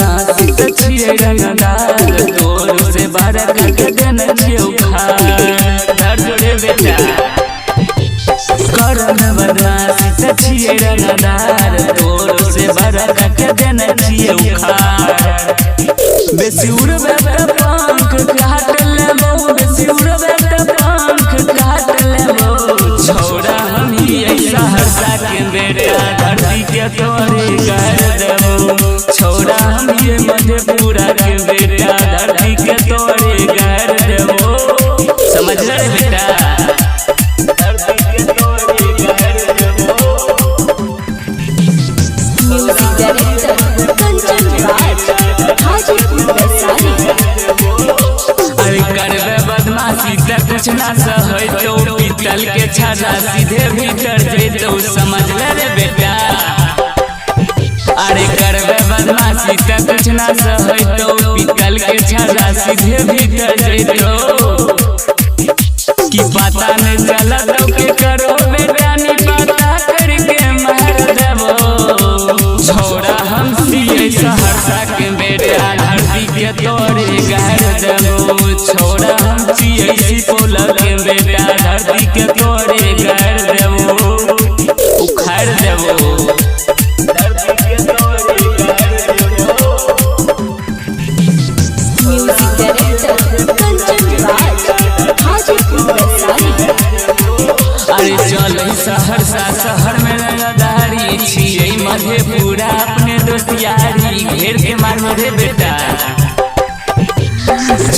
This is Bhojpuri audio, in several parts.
बदमाशी त छिए रंगदार तोर से बारा के देने छिए उखाड़ डर जोड़े बेटा करन बदमाशी त छिए रंगदार तोर से बारा के देने छिए उखाड़ बेसी उड़बे त पंख काट लेबो बेसी उड़बे त पंख काट लेबो छोड़ा हम ही ऐसा हरसा के बेटा धरती के तोरे कर देबो छोड़ा हम ये मधेपुरा के बेटा धरती के तोरे कर देबो समझ रहे बेटा धरती के तोरे कर देबो। Music director Kanchan Raj Hajipur Vaishali. अरे करबे बदमाशी त कुछ ना सहै तो पीतल के छाड़ा सीधे भीतर जैतो समझ ले बेटा अरे करबे बदमाशी त कुछ ना सहै तो पीतल के छाड़ा सीधे भीतर जैतो कि पता नहीं चला तो के करो बेटा नी पता करके मार देबो छोड़ा हम सीए सहरसा के बेटा धरती के तोरे गाड़ देबो छोड़ा हम सीए सुपौल के बेटा धरती के तोरे गाड़ देबो उखाड़ देबो धरती के तोरे गाड़ देबो। Music director Kanchan Raj Hajipur Vaishali. अरे चल सहरसा शहर में रंगदारी छिए मधेपुरा अपने दोस्त यारी घेर के मारो रे बेटा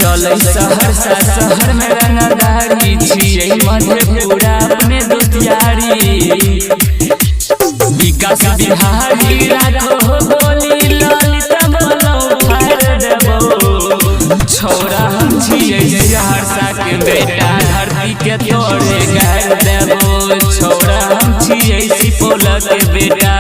चल सहरसा शहर में रंगदारी छिए मधेपुरा अपने दोस्त यारी विकास बिहारी राखो बोली ललिता बोलो फाड़ देबो छोड़ा हम छिए सहरसा के बेटा धरती के तोरे गाड़ देबो छोड़ा हम छिए सुपौल के बेटा